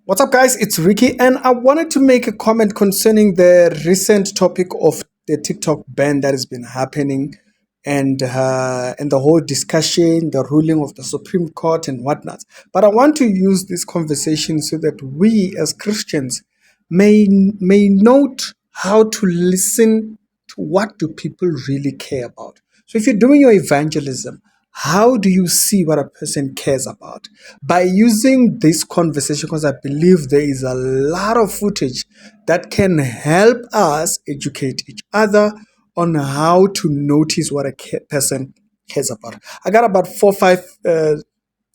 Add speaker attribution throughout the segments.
Speaker 1: What's up, guys? It's Ricky, and I wanted to make a comment concerning the recent topic of the TikTok ban that has been happening, and the whole discussion, the ruling of the Supreme Court, and whatnot. But I want to use this conversation so that we, as Christians, may note how to listen to what do people really care about. So, if you're doing your evangelism, how do you see what a person cares about? By using this conversation, because I believe there is a lot of footage that can help us educate each other on how to notice what a person cares about. I got about 4 or 5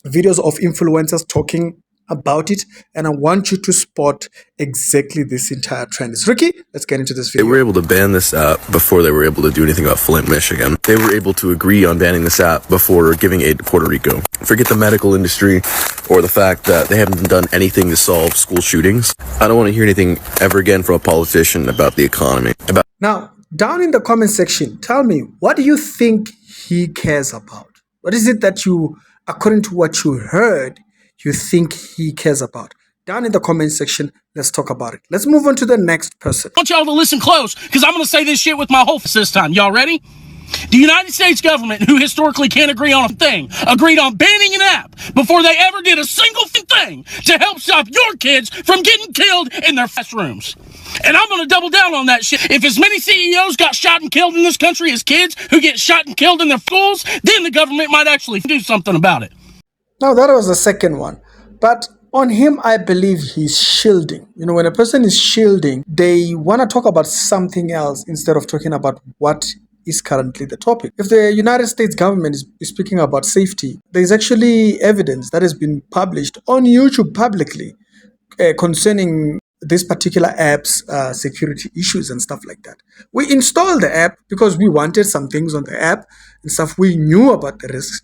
Speaker 1: videos of influencers talking about it, and I want you to spot exactly this entire trend. It's Ricky. Let's get into this video.
Speaker 2: They were able to ban this app before they were able to do anything about Flint, Michigan. They were able to agree on banning this app before giving aid to Puerto Rico. Forget the medical industry or the fact that they haven't done anything to solve school shootings. I don't want to hear anything ever again from a politician about the economy.
Speaker 1: Now, down in the comment section, tell me, what do you think he cares about? What is it that you, according to what you heard, you think he cares about? Down in the comment section, let's talk about it. Let's move on to the next person.
Speaker 3: I want y'all to listen close, because I'm going to say this shit with my whole fist this time. Y'all ready? The United States government, who historically can't agree on a thing, agreed on banning an app before they ever did a single thing to help stop your kids from getting killed in their classrooms. And I'm going to double down on that shit. If as many CEOs got shot and killed in this country as kids who get shot and killed in their schools, then the government might actually do something about it.
Speaker 1: Now, that was the second one. But on him, I believe he's shielding. You know, when a person is shielding, they want to talk about something else instead of talking about what is currently the topic. If the United States government is speaking about safety, there's actually evidence that has been published on YouTube publicly concerning this particular app's security issues and stuff like that. We installed the app because we wanted some things on the app and stuff. We knew about the risks.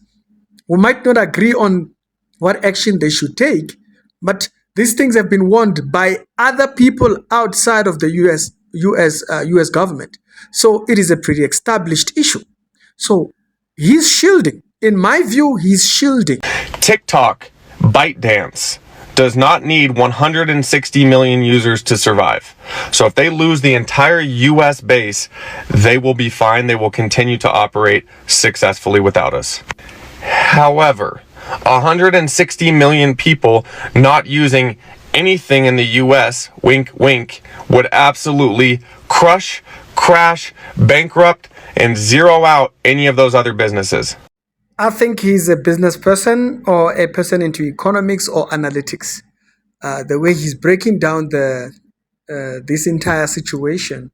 Speaker 1: We might not agree on what action they should take, but these things have been warned by other people outside of the US government. So it is a pretty established issue. So he's shielding. In my view, he's shielding.
Speaker 4: TikTok, ByteDance, does not need 160 million users to survive. So if they lose the entire US base, they will be fine. They will continue to operate successfully without us. However, 160 million people not using anything in the US, wink, wink, would absolutely crush, crash, bankrupt, and zero out any of those other businesses.
Speaker 1: I think he's a business person or a person into economics or analytics. The way he's breaking down this entire situation,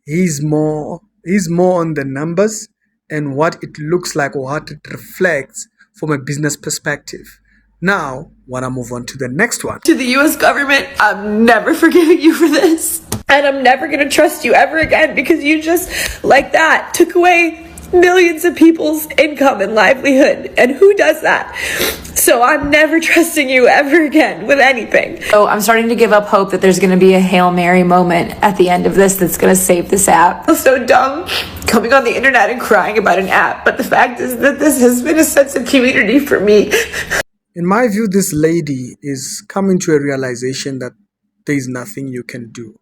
Speaker 1: he's more on the numbers and what it looks like or what it reflects from a business perspective. Now, want to move on to the next one.
Speaker 5: To the US government, I'm never forgiving you for this. And I'm never going to trust you ever again, because you just, like that, took away millions of people's income and livelihood. And who does that? So I'm never trusting you ever again with anything.
Speaker 6: So I'm starting to give up hope that there's going to be a Hail Mary moment at the end of this that's going to save this app.
Speaker 5: I feel so dumb coming on the internet and crying about an app, but the fact is that this has been a sense of community for me.
Speaker 1: In my view, this lady is coming to a realization that there is nothing you can do.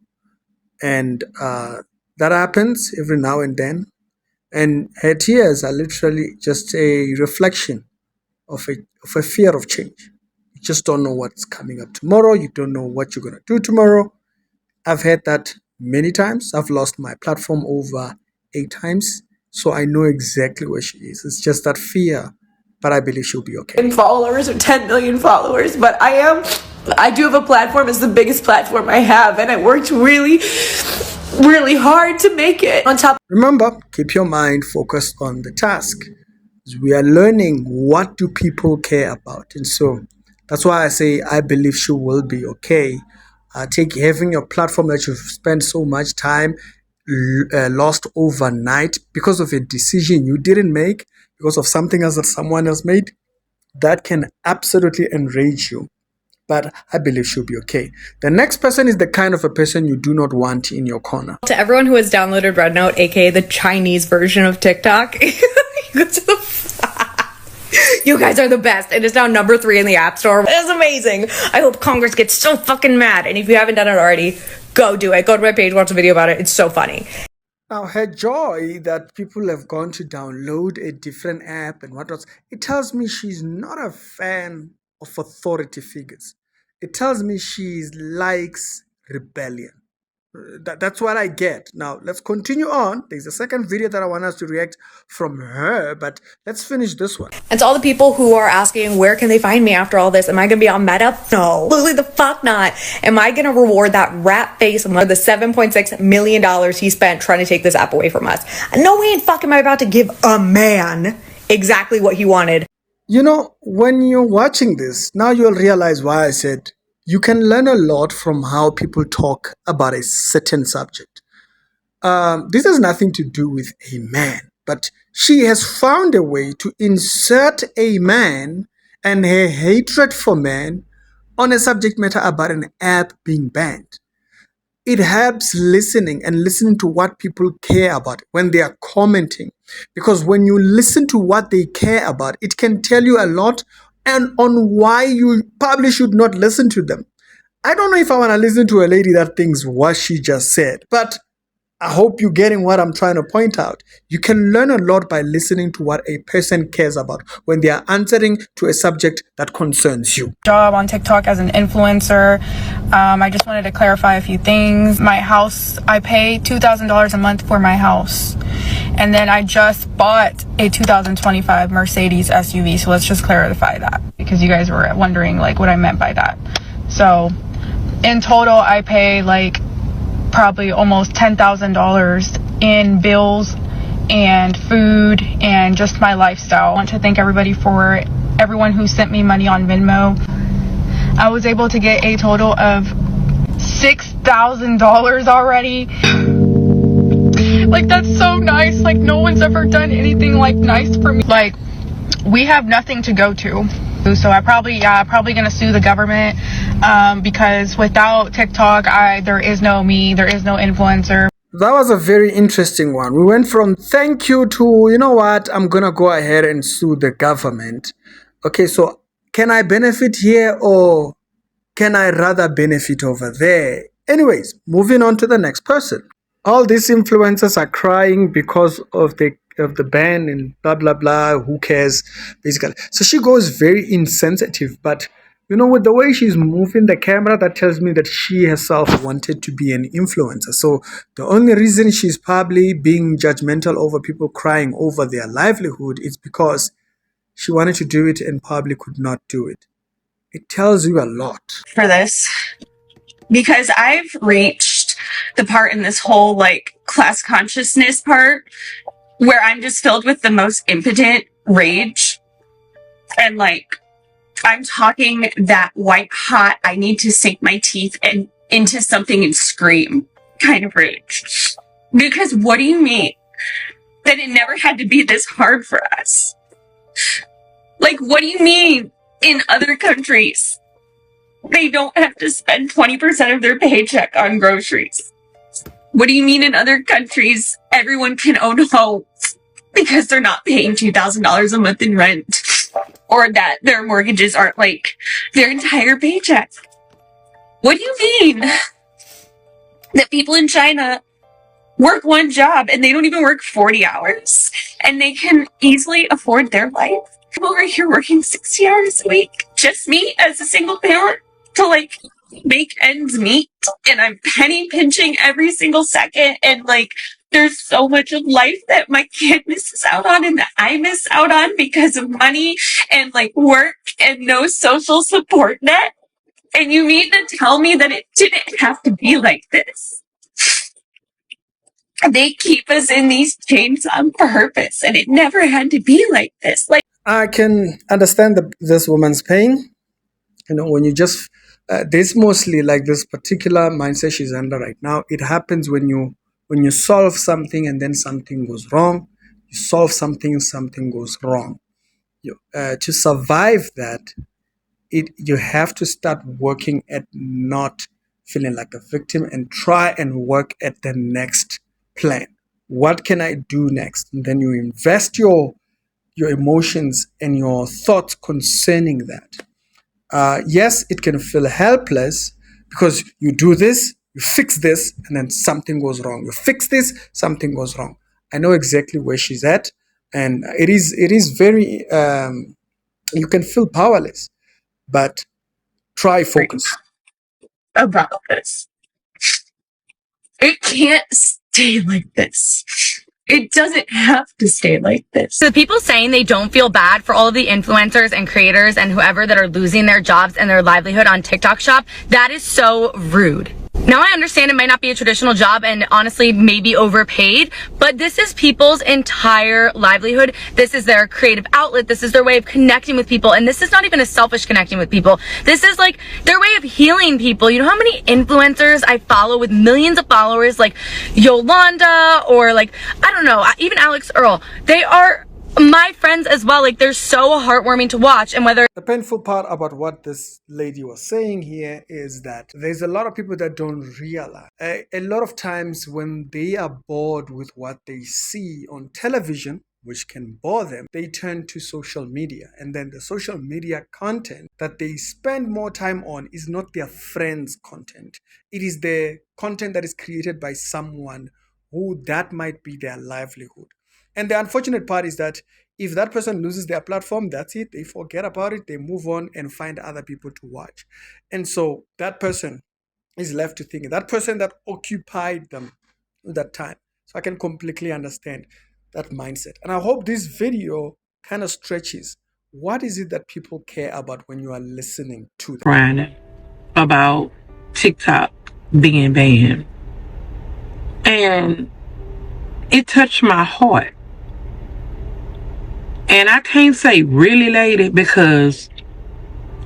Speaker 1: And that happens every now and then. And her tears are literally just a reflection of a fear of change. You just don't know what's coming up tomorrow. You don't know what you're going to do tomorrow. I've had that many times. I've lost my platform over 8 times. So I know exactly where she is. It's just that fear. But I believe she'll be okay.
Speaker 5: Followers, or 10 million followers, but I do have a platform. It's the biggest platform I have, and I worked really hard to make it. On top.
Speaker 1: Remember, keep your mind focused on the task. We are learning what do people care about, and so that's why I say I believe she will be okay. Having your platform that you've spent so much time lost overnight because of a decision you didn't make, because of something else that someone else made, that can absolutely enrage you. But I believe she'll be okay. The next person is the kind of a person you do not want in your corner.
Speaker 7: To everyone who has downloaded Red Note, aka the Chinese version of TikTok, You guys are the best. It is now number 3 in the App Store. It is amazing. I hope Congress gets so fucking mad. And if you haven't done it already, go do it. Go to my page, watch a video about it. It's so funny.
Speaker 1: Now, her joy that people have gone to download a different app and what else, it tells me she's not a fan of authority figures. It tells me she likes rebellion. That's what I get. Now, let's continue on. There's a second video that I want us to react from her, but let's finish this one.
Speaker 7: And to all the people who are asking, where can they find me after all this? Am I going to be on Meta? No, absolutely the fuck not. Am I going to reward that rat face of the $7.6 million he spent trying to take this app away from us? No way in fuck am I about to give a man exactly what he wanted.
Speaker 1: You know, when you're watching this, now you'll realize why I said you can learn a lot from how people talk about a certain subject. This has nothing to do with a man, but she has found a way to insert a man and her hatred for men on a subject matter about an app being banned. It helps listening and listening to what people care about when they are commenting. Because when you listen to what they care about, it can tell you a lot and on why you probably should not listen to them. I don't know if I want to listen to a lady that thinks what she just said, but I hope you're getting what I'm trying to point out. You can learn a lot by listening to what a person cares about when they are answering to a subject that concerns you.
Speaker 8: Job on TikTok as an influencer. I just wanted to clarify a few things. My house, I pay $2,000 a month for my house. And then I just bought a 2025 Mercedes SUV. So let's just clarify that because you guys were wondering like what I meant by that. So in total, I pay like probably almost $10,000 in bills and food and just my lifestyle. I want to thank everyone who sent me money on Venmo. I was able to get a total of $6,000 already. Like that's so nice. Like no one's ever done anything like nice for me. Like we have nothing to go to. So I'm probably gonna sue the government because without TikTok, there is no me, there is no influencer.
Speaker 1: That was a very interesting one. We went from thank you to, you know what, I'm gonna go ahead and sue the government. Okay, so can I benefit here or can I rather benefit over there? Anyways, moving on to the next person. All these influencers are crying because of the ban and blah blah blah. Who cares, basically? So she goes very insensitive, but you know, with the way she's moving the camera, that tells me that she herself wanted to be an influencer. So the only reason she's probably being judgmental over people crying over their livelihood is because she wanted to do it and probably could not do it. It tells you a lot.
Speaker 9: For this, because I've reached the part in this whole like class consciousness part where I'm just filled with the most impotent rage and like I'm talking that white hot I need to sink my teeth into something and scream kind of rage. Because what do you mean that it never had to be this hard for us? Like what do you mean in other countries they don't have to spend 20% of their paycheck on groceries? What do you mean in other countries everyone can own homes because they're not paying $2,000 a month in rent? Or that their mortgages aren't like their entire paycheck? What do you mean that people in China work one job and they don't even work 40 hours and they can easily afford their life? I'm over here working 60 hours a week, just me as a single parent to like make ends meet, and I'm penny pinching every single second, and like there's so much of life that my kid misses out on and that I miss out on because of money and like work and no social support net. And you mean to tell me that it didn't have to be like this? They keep us in these chains on purpose and it never had to be like this. Like
Speaker 1: I can understand this woman's pain. You know, when you just there's mostly like this particular mindset she's under right now. It happens when you solve something and then something goes wrong. You solve something, something goes wrong. To survive that, you have to start working at not feeling like a victim and try and work at the next plan. What can I do next? And then you invest your your emotions and your thoughts concerning that. Yes, it can feel helpless because you do this, you fix this, and then something goes wrong. You fix this, something goes wrong. I know exactly where she's at, and it is very. You can feel powerless, but try focus.
Speaker 9: About this. It can't stay like this. It doesn't have to stay like this.
Speaker 10: So the people saying they don't feel bad for all of the influencers and creators and whoever that are losing their jobs and their livelihood on TikTok Shop, that is so rude. Now I understand it might not be a traditional job and honestly maybe overpaid, but this is people's entire livelihood. This is their creative outlet. This is their way of connecting with people. And this is not even a selfish connecting with people. This is like their way of healing people. You know how many influencers I follow with millions of followers, like Yolanda or like, I don't know, even Alex Earl. They are my friends as well. Like they're so heartwarming to watch. And whether
Speaker 1: The painful part about what this lady was saying here is that there's a lot of people that don't realize. A lot of times when they are bored with what they see on television, which can bore them, they turn to social media. And then the social media content that they spend more time on is not their friends' content. It is the content that is created by someone who that might be their livelihood. And the unfortunate part is that if that person loses their platform, that's it. They forget about it. They move on and find other people to watch. And so that person is left to thinking, that person that occupied them that time. So I can completely understand that mindset. And I hope this video kind of stretches. What is it that people care about when you are listening to them?
Speaker 11: Crying about TikTok being banned. And it touched my heart. And I can't say really, lady, because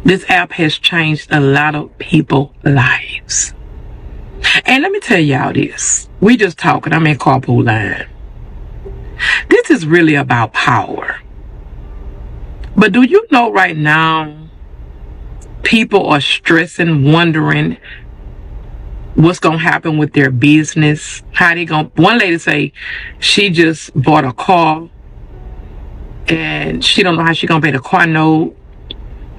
Speaker 11: this app has changed a lot of people's lives. And let me tell y'all this. We just talking. I'm in carpool line. This is really about power. But do you know right now, people are stressing, wondering what's going to happen with their business? How they going to... One lady say she just bought a car and she don't know how she going to pay the car note.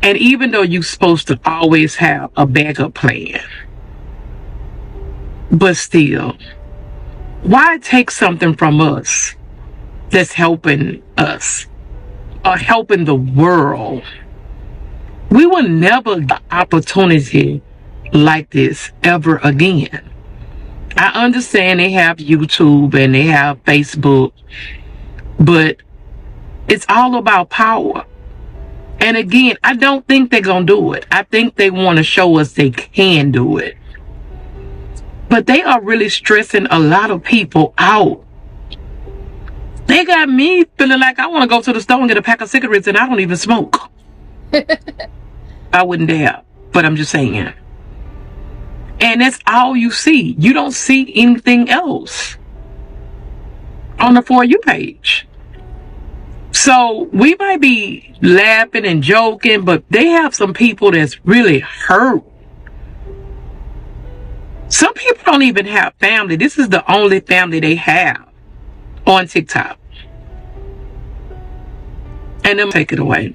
Speaker 11: And even though you're supposed to always have a backup plan, but still, why take something from us that's helping us or helping the world? We will never get an opportunity like this ever again. I understand they have YouTube and they have Facebook, but it's all about power. And again, I don't think they're going to do it. I think they want to show us they can do it. But they are really stressing a lot of people out. They got me feeling like I want to go to the store and get a pack of cigarettes and I don't even smoke. I wouldn't dare, but I'm just saying. And that's all you see. You don't see anything else on the For You page. So we might be laughing and joking, but they have some people that's really hurt. Some people don't even have family. This is the only family they have on TikTok. And them take it away.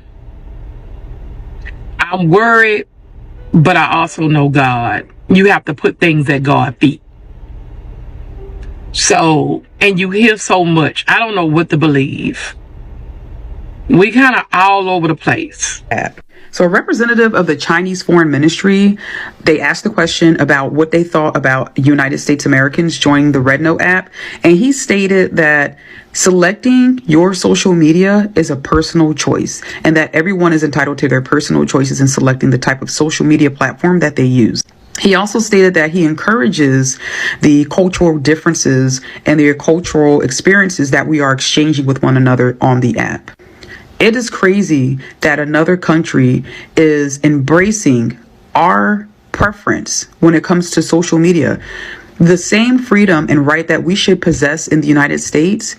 Speaker 11: I'm worried, but I also know God. You have to put things at God's feet. So, and you hear so much. I don't know what to believe. We kind of all over the place.
Speaker 12: So a representative of the Chinese Foreign Ministry, they asked the question about what they thought about United States Americans joining the Red Note app. And he stated that selecting your social media is a personal choice and that everyone is entitled to their personal choices in selecting the type of social media platform that they use. He also stated that he encourages the cultural differences and the cultural experiences that we are exchanging with one another on the app. It is crazy that another country is embracing our preference when it comes to social media. The same freedom and right that we should possess in the United States,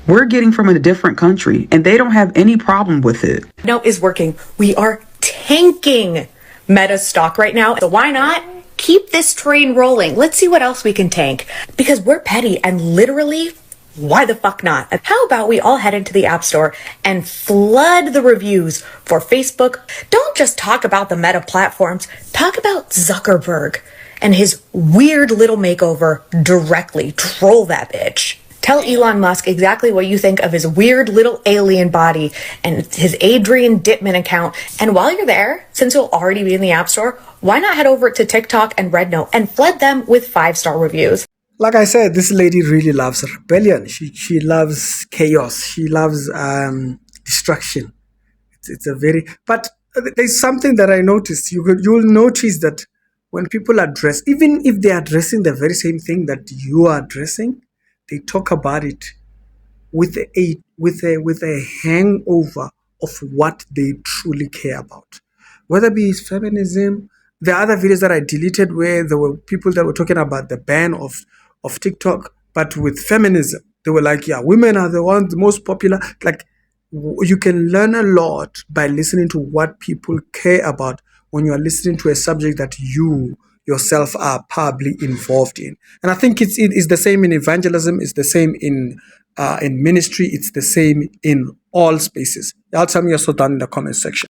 Speaker 12: we're getting from a different country, and they don't have any problem with it.
Speaker 7: No, is working. We are tanking Meta stock right now. So why not keep this train rolling? Let's see what else we can tank, because we're petty and literally Why the fuck not? How about we all head into the App Store and flood the reviews for Facebook? Don't just talk about the Meta platforms, talk about Zuckerberg and his weird little makeover directly. Troll that bitch. Tell Elon Musk exactly what you think of his weird little alien body and his Adrian Dittman account. And while you're there, since you'll already be in the App Store, why not head over to TikTok and Rednote and flood them with 5-star reviews?
Speaker 1: Like I said, this lady really loves rebellion. She loves chaos. She loves destruction. It's a very, but there's something that I noticed. You'll notice that when people address, even if they are addressing the very same thing that you are addressing, they talk about it with a hangover of what they truly care about, whether it be feminism. The other videos that I deleted where there were people that were talking about the ban of TikTok, but with feminism, they were like, yeah, women are the ones the most popular. Like, you can learn a lot by listening to what people care about when you are listening to a subject that you yourself are probably involved in. And I think it's the same in evangelism, it's the same in ministry, it's the same in all spaces. Y'all tell me your thoughts down in the comment section.